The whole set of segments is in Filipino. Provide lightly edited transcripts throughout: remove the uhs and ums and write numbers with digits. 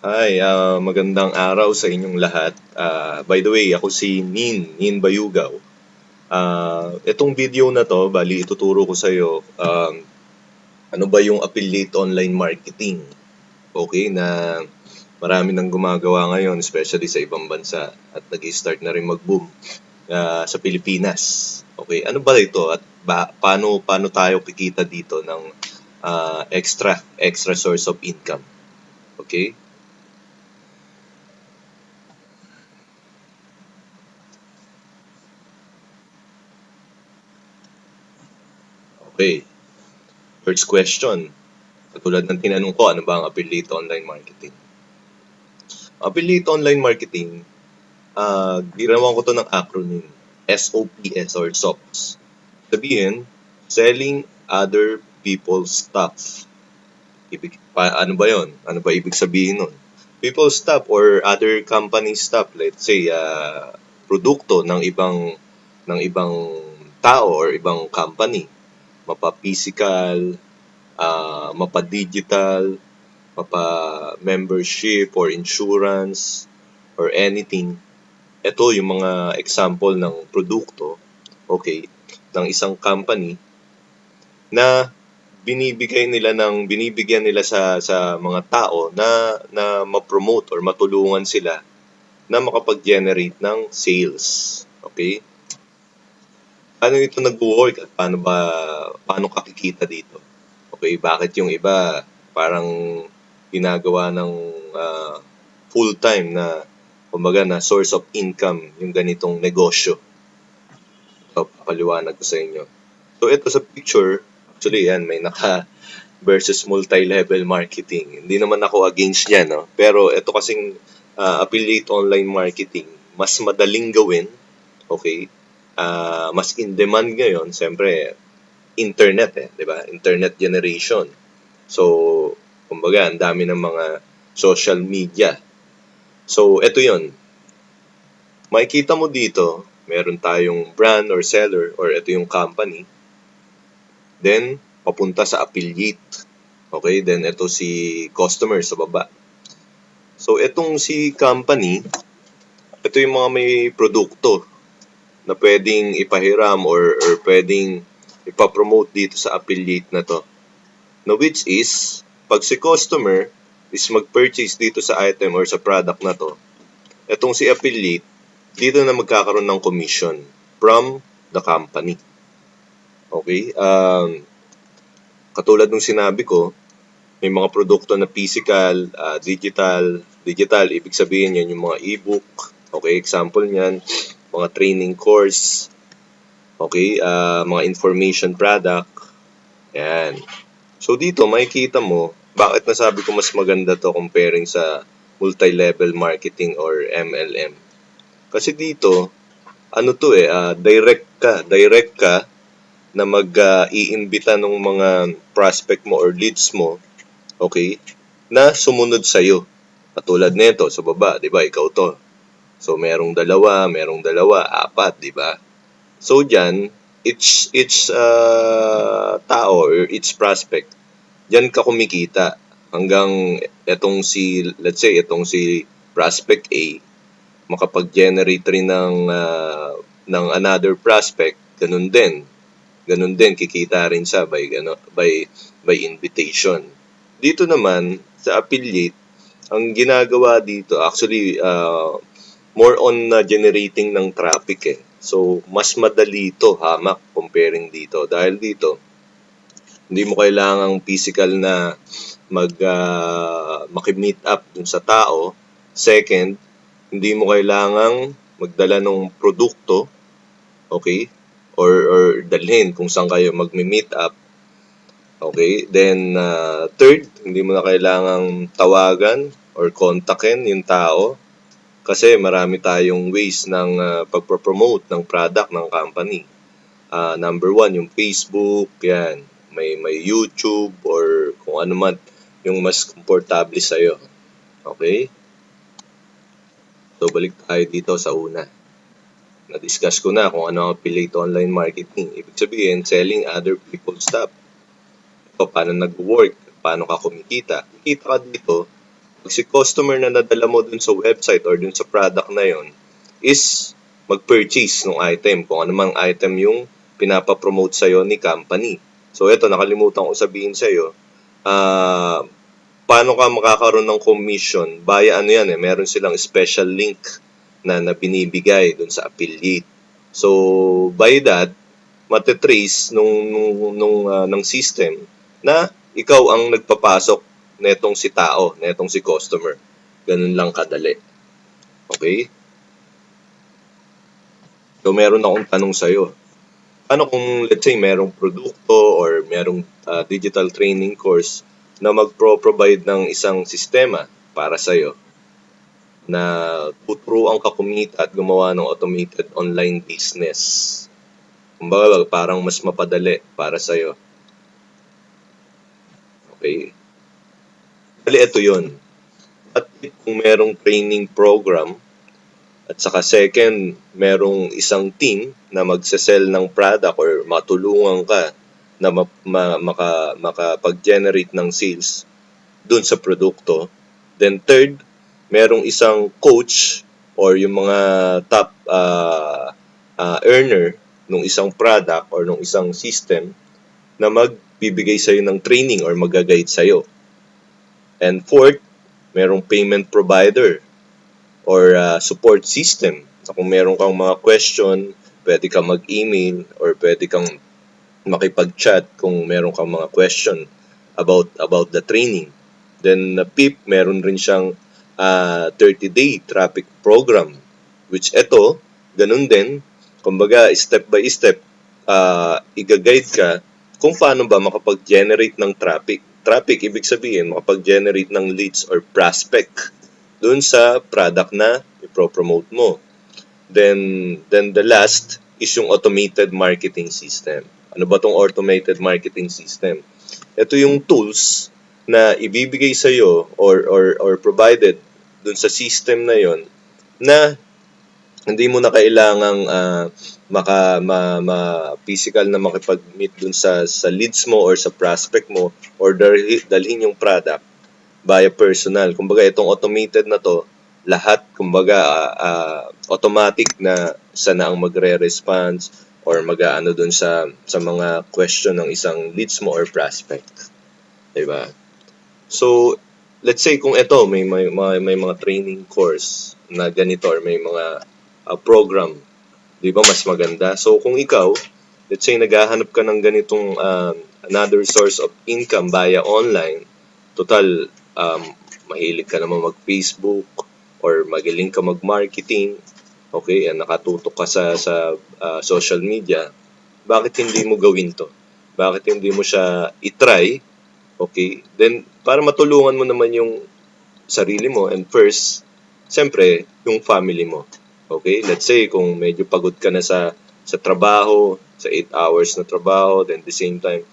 Hi, magandang araw sa inyong lahat. By the way, ako si Nin Bayugaw. Itong video na to, bali ituturo ko sa iyo ano ba yung affiliate online marketing. Okay, na marami nang gumagawa ngayon, especially sa ibang bansa at nag-start na rin mag-boom sa Pilipinas. Okay, ano ba ito at paano tayo kikita dito ng extra source of income? Okay? Okay. First question, katulad ng tinanong ko, ano ba ang affiliate online marketing? Affiliate online marketing, ginawan ko to ng acronym, SOPS or SOPS. Sabihin, selling other people's stuff. Ano ba yon? Ano ba ibig sabihin nun? People's stuff or other company stuff, let's say, produkto ng ibang tao or ibang company. Mapa-physical, mapa-digital, mapa-membership or insurance or anything. Ito yung mga example ng produkto, okay, ng isang company na binibigyan nila sa mga tao na ma-promote or matulungan sila na makapag-generate ng sales. Okay? Paano ito nag-work at paano ka kikita dito? Okay, bakit yung iba parang ginagawa ng full-time na kumbaga na source of income yung ganitong negosyo? So, papaliwanag ko sa inyo. So, ito sa picture, actually yan, may naka versus multi-level marketing. Hindi naman ako against yan, no? Pero ito kasing affiliate online marketing, mas madaling gawin, okay? Mas in demand ngayon, siyempre, internet di ba? Internet generation. So, kumbaga, ang dami ng mga social media. So, ito yon. Makikita mo dito, meron tayong brand or seller or ito yung company. Then, papunta sa affiliate. Okay, then ito si customer sa baba. So, itong si company, ito yung mga may produkto na pwedeng ipahiram or pwedeng ipapromote dito sa affiliate na to. Now, which is, pag si customer is mag-purchase dito sa item or sa product na to, itong si affiliate, dito na magkakaroon ng commission from the company. Okay? Katulad ng sinabi ko, may mga produkto na physical, digital, ibig sabihin yan yung mga e-book. Okay, example niyan, mga training course, okay, mga information product. Yan. So dito makikita mo, bakit nasabi ko mas maganda to comparing sa multi-level marketing or MLM. Kasi dito, ano to direct ka na mag-iimbita ng mga prospect mo or leads mo, okay, na sumunod sa'yo. Katulad nito sa baba, di ba, ikaw to. So, merong dalawa, apat, di ba? So, dyan, each tao or each prospect, dyan ka kumikita hanggang let's say, itong si prospect A, makapag-generate rin ng another prospect, ganun din, kikita rin siya by invitation. Dito naman, sa affiliate, ang ginagawa dito, actually, more on generating ng traffic So, mas madali ito hamak comparing dito. Dahil dito, hindi mo kailangang physical na maki-meet up dun sa tao. Second, hindi mo kailangang magdala ng produkto, okay? Or dalhin kung saan kayo magmi-meet up. Okay? Then, third, hindi mo na kailangang tawagan or kontakin yung tao kasi marami tayong ways ng pagpropromote ng product ng company. Number one, yung Facebook, yan. May YouTube or kung ano man yung mas komportable sa'yo. Okay? So, balik tayo dito sa una. Na-discuss ko na kung ano ang affiliate online marketing. Ibig sabihin, selling other people's stuff. So, paano nag-work? Paano ka kumikita? Kikita ka dito Pag si customer na nadala mo dun sa website or dun sa product na yon is mag-purchase ng item, kung anumang item yung pinapapromote sa'yo ni company. So, ito, nakalimutan ko sabihin sa'yo, paano ka makakaroon ng commission? Via ano yan meron silang special link na binibigay dun sa affiliate. So, by that, matetrace ng system na ikaw ang nagpapasok netong si tao, netong si customer. Ganun lang kadali. Okay? So, meron akong tanong sa'yo. Ano kung, let's say, merong produkto or merong digital training course na magpro-provide ng isang sistema para sa'yo na tuturuan ka kumita at gumawa ng automated online business. Kumbaga, parang mas mapadali para sa'yo. Okay? Dali, ito yun. At kung merong training program, at saka second, merong isang team na magsasell ng product or matulungan ka na makapag-generate ng sales dun sa produkto. Then third, merong isang coach or yung mga top earner nung isang product or nung isang system na magbibigay sa'yo ng training or mag-guide sa'yo. And fourth, merong payment provider or support system. So, kung meron kang mga question, pwede kang mag-email or pwede kang makipag-chat kung meron kang mga question about the training. Then PIP, meron rin siyang 30-day traffic program, which ito, ganun din, kumbaga step by step, i-guide ka kung paano ba makapag-generate ng traffic. Traffic, ibig sabihin, makapag-generate ng leads or prospect dun sa product na i-promote mo. Then the last is yung automated marketing system. Ano ba tong automated marketing system? Ito yung tools na ibibigay sa iyo or provided dun sa system na yon na hindi mo na kailangang physical na makipag-meet dun sa leads mo or sa prospect mo or dalhin yung product via personal. Kumbaga, itong automated na to, lahat, kumbaga, automatic na sana ang magre-response or mag-aano dun sa mga question ng isang leads mo or prospect. Diba? So, let's say kung ito, may mga training course na ganito or may mga program, di ba, mas maganda. So, kung ikaw, let's say naghahanap ka ng ganitong another source of income via online, total, mahilig ka naman mag-Facebook or magaling ka mag-marketing, okay, nakatutok ka sa social media, bakit hindi mo gawin to? Bakit hindi mo siya itry? Okay, then para matulungan mo naman yung sarili mo and first, siyempre, yung family mo. Okay, let's say kung medyo pagod ka na sa trabaho, sa 8 hours na trabaho, then at the same time,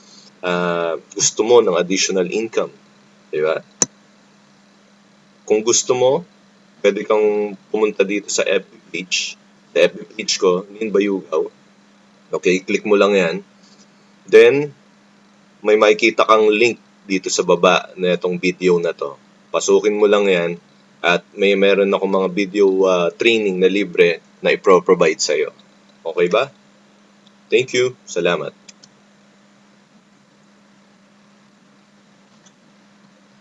gusto mo ng additional income. Diba? Kung gusto mo, pwede kang pumunta dito sa FB page. Sa FB page ko, Lin Bayugaw. Okay, click mo lang yan. Then, may makikita kang link dito sa baba na itong video na to. Pasukin mo lang yan at meron ako mga video training na libre na i-provide sa'yo. Okay ba? Thank you. Salamat.